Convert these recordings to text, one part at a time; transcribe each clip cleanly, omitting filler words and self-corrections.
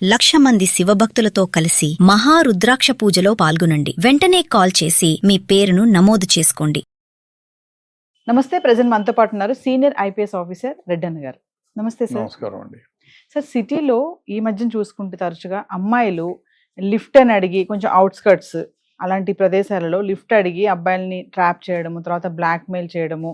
1,00,000 మంది శివభక్తులతో కలిసి మహారుద్రాక్ష పూజలో పాల్గొనండి. వెంటనే కాల్ చేసి మీ పేరును నమోదు చేసుకోండి. నమస్తే. ప్రజెంట్ మనతో పాటు ఉన్నారు సీనియర్ ఐపీఎస్ ఆఫీసర్ రెడ్డన్న గారు. నమస్తే సార్. నమస్కారం అండి. సార్, సిటీలో ఈ మధ్యన చూసుకుంటే తరచుగా అమ్మాయిలు లిఫ్ట్ అని అడిగి, కొంచెం అవుట్స్కర్ట్స్ అలాంటి ప్రదేశాలలో లిఫ్ట్ అడిగి అబ్బాయిల్ని ట్రాప్ చేయడము, తర్వాత బ్లాక్మెయిల్ చేయడము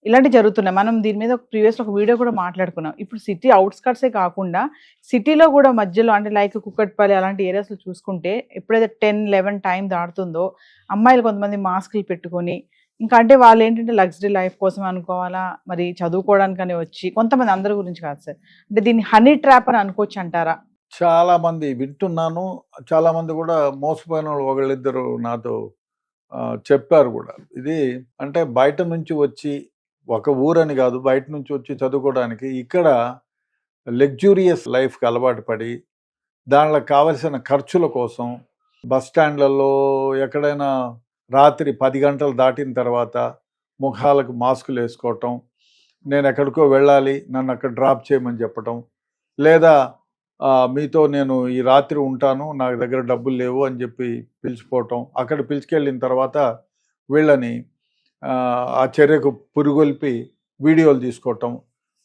ఇలాంటివి జరుగుతున్నాయి. మనం దీని మీద ప్రీవియస్ ఒక వీడియో కూడా మాట్లాడుకున్నాం. ఇప్పుడు సిటీ అవుట్స్కర్ట్సే కాకుండా సిటీలో కూడా మధ్యలో అంటే లైక్ కుక్కట్పల్లి అలాంటి ఏరియాస్లో చూసుకుంటే ఎప్పుడైతే 10-11 టైం దాటుతుందో అమ్మాయిలు కొంతమంది మాస్కులు పెట్టుకొని, ఇంకా అంటే వాళ్ళు ఏంటంటే లగ్జరీ లైఫ్ కోసం అనుకోవాలా, మరి చదువుకోవడానికని వచ్చి, కొంతమంది అందరి గురించి కాదు సార్, అంటే దీన్ని హనీ ట్రాప్ అని అనుకోవచ్చు అంటారా? చాలా మంది వింటున్నాను. చాలా మంది కూడా మోసపోయిన వాళ్ళు ఒకళ్ళిద్దరు నాతో చెప్పారు కూడా. ఇది అంటే బయట నుంచి వచ్చి, ఒక ఊరని కాదు, బయట నుంచి వచ్చి చదువుకోవడానికి ఇక్కడ లగ్జూరియస్ లైఫ్కి అలవాటు పడి దానిలో కావలసిన ఖర్చుల కోసం బస్ స్టాండ్లలో ఎక్కడైనా రాత్రి 10 గంటలు దాటిన తర్వాత ముఖాలకు మాస్కులు వేసుకోవటం, నేను ఎక్కడికో వెళ్ళాలి నన్ను అక్కడ డ్రాప్ చేయమని చెప్పటం, లేదా మీతో నేను ఈ రాత్రి ఉంటాను నాకు దగ్గర డబ్బులు లేవు అని చెప్పి పిలిచిపోవటం, అక్కడ పిలిచికెళ్ళిన తర్వాత వీళ్ళని ఆ చర్యకు పురుగొల్పి వీడియోలు తీసుకోవటం,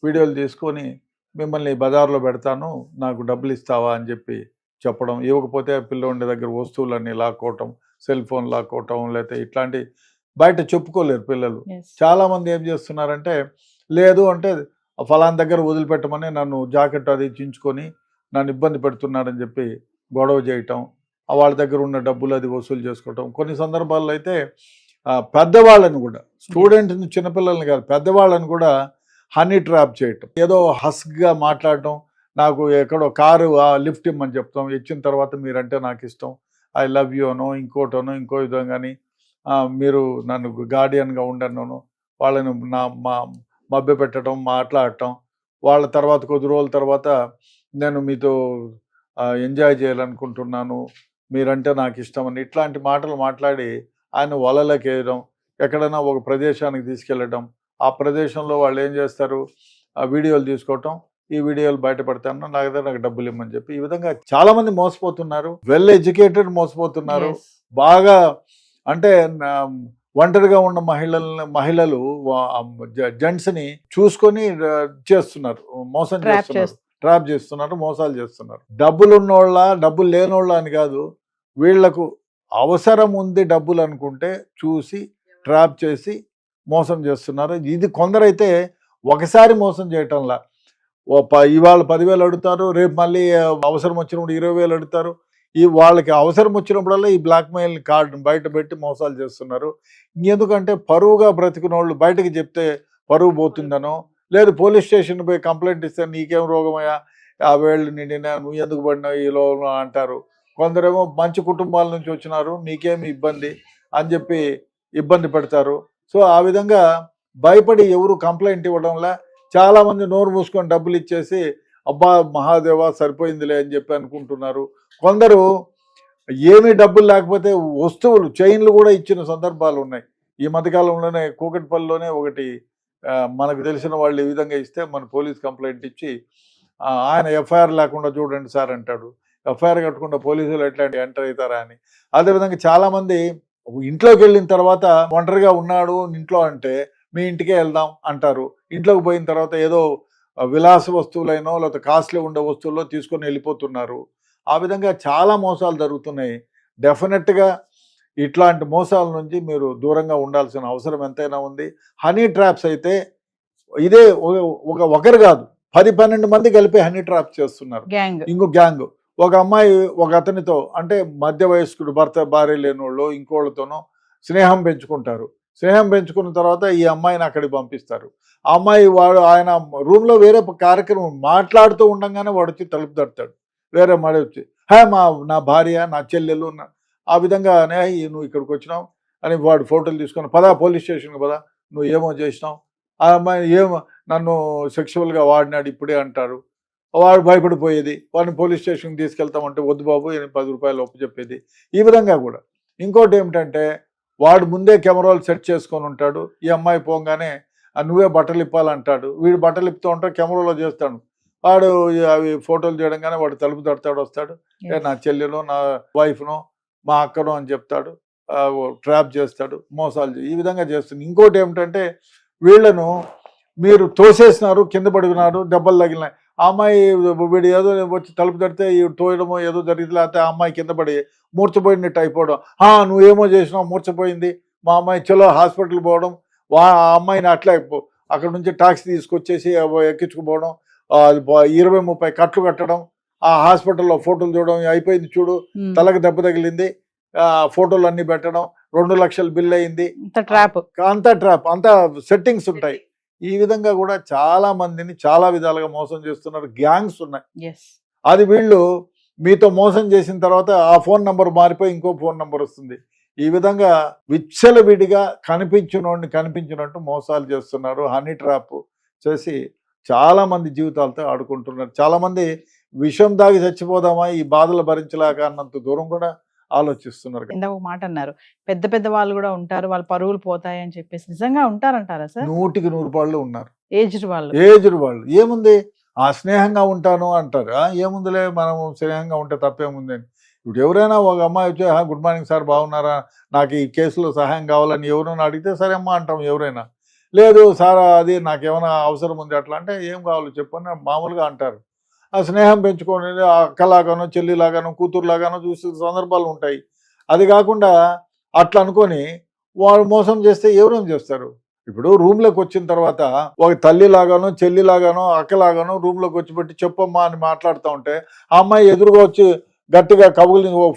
వీడియోలు తీసుకొని మిమ్మల్ని బజార్లో పెడతాను నాకు డబ్బులు ఇస్తావా అని చెప్పి చెప్పడం, ఇవ్వకపోతే పిల్లోడి దగ్గర వస్తువులన్నీ లాక్కోవటం, సెల్ ఫోన్ లాక్కోవటం, లేకపోతే ఇట్లాంటి బయట చెప్పుకోలేరు పిల్లలు. చాలామంది ఏం చేస్తున్నారంటే, లేదు అంటే ఫలానా దగ్గర వదిలిపెట్టమని నన్ను జాకెట్ అది చించుకొని నన్ను ఇబ్బంది పెడుతున్నాడని చెప్పి గొడవ చేయటం, వాళ్ళ దగ్గర ఉన్న డబ్బులు అది వసూలు చేసుకోవటం. కొన్ని సందర్భాల్లో అయితే పెద్దవాళ్ళని కూడా, స్టూడెంట్ని చిన్నపిల్లల్ని కాదు పెద్దవాళ్ళని కూడా హనీ ట్రాప్ చేయటం, ఏదో హస్క్గా మాట్లాడటం, నాకు ఎక్కడో కారు లిఫ్ట్ ఇమ్మని చెప్తాం, ఇచ్చిన తర్వాత మీరంటే నాకు ఇష్టం, ఐ లవ్ యూ అనో ఇంకోటనో ఇంకో విధంగాని, మీరు నన్ను గార్డియన్గా ఉండను, వాళ్ళని మభ్య పెట్టడం, మాట్లాడటం, వాళ్ళ తర్వాత కొద్ది రోజుల తర్వాత నేను మీతో ఎంజాయ్ చేయాలనుకుంటున్నాను, మీరంటే నాకు ఇష్టం అని ఇట్లాంటి మాటలు మాట్లాడి ఆయన వలలోకి వేయడం, ఎక్కడైనా ఒక ప్రదేశానికి తీసుకెళ్ళడం, ఆ ప్రదేశంలో వాళ్ళు ఏం చేస్తారు, ఆ వీడియోలు తీసుకోవటం, ఈ వీడియోలు బయటపడతాను నా దగ్గర నాకు డబ్బులు ఇమ్మని చెప్పి, ఈ విధంగా చాలామంది మోసపోతున్నారు. Well educated మోసపోతున్నారు. బాగా అంటే ఒంటరిగా ఉన్న మహిళలు జెంట్స్ని చూసుకొని చేస్తున్నారు, మోసం చేస్తున్నారు, ట్రాప్ చేస్తున్నారు, మోసాలు చేస్తున్నారు. డబ్బులు ఉన్నోళ్ళ డబ్బులు లేనోళ్ళ అని కాదు, వీళ్లకు అవసరం ఉంది డబ్బులు అనుకుంటే చూసి ట్రాప్ చేసి మోసం చేస్తున్నారు. ఇది కొందరైతే ఒకసారి మోసం చేయటంలా ఇవాళ 10,000 అడుగుతారు, రేపు మళ్ళీ అవసరం వచ్చినప్పుడు 20,000 అడుగుతారు. వాళ్ళకి అవసరం వచ్చినప్పుడల్లా ఈ బ్లాక్మెయిల్ కార్డు బయట పెట్టి మోసాలు చేస్తున్నారు. ఎందుకంటే పరువుగా బ్రతికిన వాళ్ళు బయటకు చెప్తే పరువు పోతుందనో, లేదు పోలీస్ స్టేషన్ పోయి కంప్లైంట్ ఇస్తే నీకేం రోగమయ్యా, 50 ఏళ్ళు నిండినా నువ్వు ఎందుకు పడినావు ఈ లోపల అంటారు. కొందరేమో మంచి కుటుంబాల నుంచి వచ్చినారు, మీకేమి ఇబ్బంది అని చెప్పి ఇబ్బంది పెడతారు. సో ఆ విధంగా భయపడి ఎవరు కంప్లైంట్ ఇవ్వడంలా చాలామంది నోరు మూసుకొని డబ్బులు ఇచ్చేసి అబ్బా మహాదేవా సరిపోయిందిలే అని చెప్పి అనుకుంటున్నారు. కొందరు ఏమీ డబ్బులు లేకపోతే వస్తువులు, చైన్లు కూడా ఇచ్చిన సందర్భాలు ఉన్నాయి. ఈ మధ్యకాలంలోనే కూకట్పల్లిలోనే ఒకటి మనకు తెలిసిన వాళ్ళు ఈ విధంగా ఇస్తే మన పోలీస్ కంప్లైంట్ ఇచ్చి ఆయన ఎఫ్ఐఆర్ లేకుండా చూడండి సార్ అంటాడు. ఎఫ్ఐఆర్ కట్టకుండా పోలీసులు ఎట్లాంటి ఎంటర్ అవుతారా అని. అదేవిధంగా చాలామంది ఇంట్లోకి వెళ్ళిన తర్వాత ఒంటరిగా ఉన్నాడు ఇంట్లో అంటే మీ ఇంటికే వెళ్దాం అంటారు. ఇంట్లోకి పోయిన తర్వాత ఏదో విలాస వస్తువులైనో లేకపోతే కాస్ట్లీ ఉండే వస్తువుల్లో తీసుకొని వెళ్ళిపోతున్నారు. ఆ విధంగా చాలా మోసాలు జరుగుతున్నాయి. డెఫినెట్గా ఇట్లాంటి మోసాల నుంచి మీరు దూరంగా ఉండాల్సిన అవసరం ఎంతైనా ఉంది. హనీ ట్రాప్స్ అయితే ఇదే ఒకరు కాదు 10-12 మంది కలిపి హనీ ట్రాప్ చేస్తున్నారు. ఇంకో గ్యాంగ్, ఒక అమ్మాయి ఒక అతనితో అంటే మధ్య వయస్కుడు భర్త భార్య లేని వాళ్ళు ఇంకోళ్ళతోనో స్నేహం పెంచుకుంటారు. స్నేహం పెంచుకున్న తర్వాత ఈ అమ్మాయిని అక్కడికి పంపిస్తారు. ఆ అమ్మాయి ఆయన రూమ్లో వేరే కార్యక్రమం మాట్లాడుతూ ఉండగానే వాడు వచ్చి తలుపు తడతాడు. వేరే మడి వచ్చి నా భార్య నా చెల్లెలు ఆ విధంగానే నువ్వు ఇక్కడికి వచ్చినావు అని వాడు ఫోటోలు తీసుకొని పదా పోలీస్ స్టేషన్కి పదా నువ్వు ఏమో చేసినావు, ఆ అమ్మాయి ఏమో నన్ను సెక్షువల్గా వాడినాడు ఇప్పుడే అంటారు. వాడు భయపడిపోయేది, వాడిని పోలీస్ స్టేషన్కి తీసుకెళ్తామంటే వద్దు బాబు 10 రూపాయలు ఒప్పు చెప్పేది. ఈ విధంగా కూడా ఇంకోటి ఏమిటంటే వాడు ముందే కెమెరాలు సెట్ చేసుకొని ఉంటాడు. ఈ అమ్మాయి పోగానే నువ్వే బట్టలు ఇప్పాలంటాడు. వీడు బట్టలు ఇప్పుతూ ఉంటాడు, కెమెరాలో చేస్తాడు. వాడు అవి ఫోటోలు చేయడంగానే వాడు తలుపు తడతాడు వస్తాడు, నా చెల్లెలో నా వైఫ్నో మా అక్కనో అని చెప్తాడు, ట్రాప్ చేస్తాడు, మోసాలు ఈ విధంగా చేస్తుంది. ఇంకోటి ఏమిటంటే వీళ్ళను మీరు తోసేసినారు, కింద పడుకున్నారు, దెబ్బలు తగిలినాయి, ఆ అమ్మాయి వీడు ఏదో వచ్చి తలుపు తడితే తోయడమో ఏదో జరిగింది, లేకపోతే ఆ అమ్మాయి కింద పడి మూర్చపోయినట్టు అయిపోవడం, నువ్వేమో చేసినావు మూర్చపోయింది, మా అమ్మాయి చలో హాస్పిటల్ పోవడం, ఆ అమ్మాయిని అట్లా అక్కడ నుంచి టాక్సీ తీసుకొచ్చేసి ఎక్కించుకుపోవడం, 20-30 కట్లు కట్టడం, ఆ హాస్పిటల్లో ఫోటోలు చూడడం, అయిపోయింది చూడు తలకు దెబ్బ తగిలింది, ఫోటోలు అన్ని పెట్టడం, 2 లక్షలు బిల్ అయింది, అంతా ట్రాప్, అంతా సెట్టింగ్స్ ఉంటాయి. ఈ విధంగా కూడా చాలా మందిని చాలా విధాలుగా మోసం చేస్తున్నారు, గ్యాంగ్స్ ఉన్నాయి. అది వీళ్ళు మీతో మోసం చేసిన తర్వాత ఆ ఫోన్ నంబర్ మారిపోయి ఇంకో ఫోన్ నంబర్ వస్తుంది. ఈ విధంగా విచ్చలవిడిగా కనిపించినట్టు మోసాలు చేస్తున్నారు, హనీ ట్రాప్ చేసి చాలా మంది జీవితాలతో ఆడుకుంటున్నారు. చాలా మంది విషం దాగి చచ్చిపోదామా ఈ బాధలు భరించలేక అన్నంత దూరం కూడా ఆలోచిస్తున్నారు. ఇందాక ఒక మాట అన్నారు, పెద్ద పెద్ద వాళ్ళు కూడా ఉంటారు, వాళ్ళ పరుగులు పోతాయి అని చెప్పేసి, నిజంగా ఉంటారంటారా సార్? 100% ఉన్నారు. ఏజ్డ్ వాళ్ళు ఏముంది, స్నేహంగా ఉంటాను అంటారు, ఏముందిలే మనం స్నేహంగా ఉంటే తప్పేముంది అని. ఇప్పుడు ఎవరైనా ఒక అమ్మాయి వచ్చి గుడ్ మార్నింగ్ సార్ బాగున్నారా, నాకు ఈ కేసులో సహాయం కావాలని ఎవరైనా అడిగితే సరే అమ్మా అంటాం. ఎవరైనా లేదు సార్ అది నాకేమైనా అవసరం ఉంది అట్లా అంటే ఏం కావాలో చెప్పని మామూలుగా అంటారు. ఆ స్నేహం పెంచుకొని అక్కలాగానో చెల్లిలాగానో కూతురులాగానో చూసే సందర్భాలు ఉంటాయి. అది కాకుండా అట్లా అనుకొని వాళ్ళు మోసం చేస్తే ఎవరేం చేస్తారు? ఇప్పుడు రూమ్లోకి వచ్చిన తర్వాత ఒక తల్లిలాగానో చెల్లిలాగానో అక్కలాగానో రూమ్లోకి వచ్చి పెట్టి చెప్పమ్మా అని మాట్లాడుతూ ఉంటే ఆ అమ్మాయి ఎదురుగా వచ్చి గట్టిగా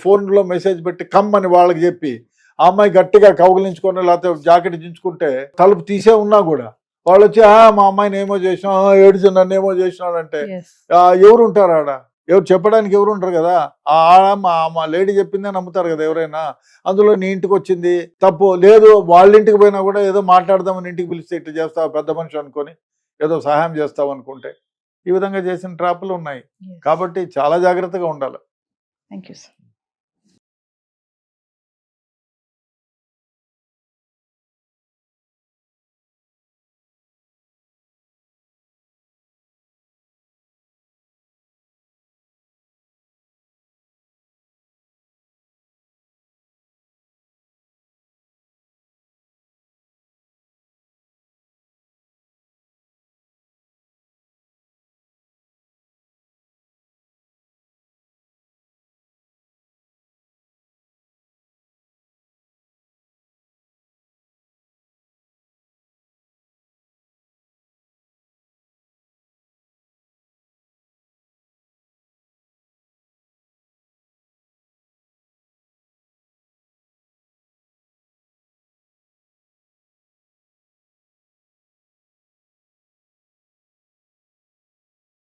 ఫోన్లో మెసేజ్ పెట్టి కమ్మని వాళ్ళకి చెప్పి ఆ అమ్మాయి గట్టిగా కౌగిలించుకొని లేకపోతే జాకెట్ దించుకుంటే తలుపు తీసే ఉన్నా కూడా వాళ్ళు వచ్చి మా అమ్మాయిని ఏమో చేసినా ఏడ్చి నన్ను ఏమో చేసినాడంటే ఎవరు ఉంటారు ఆడ? ఎవరు చెప్పడానికి ఎవరు ఉంటారు కదా. మా లేడీ చెప్పిందే నమ్ముతారు కదా ఎవరైనా. అందులో నీ ఇంటికి వచ్చింది తప్పు లేదు, వాళ్ళ ఇంటికి పోయినా కూడా ఏదో మాట్లాడదామని ఇంటికి పిలిస్తే ఇట్లా చేస్తావు పెద్ద మనిషి అనుకొని ఏదో సహాయం చేస్తావు అనుకుంటే ఈ విధంగా చేసిన ట్రాప్లు ఉన్నాయి. కాబట్టి చాలా జాగ్రత్తగా ఉండాలి. Thank you sir.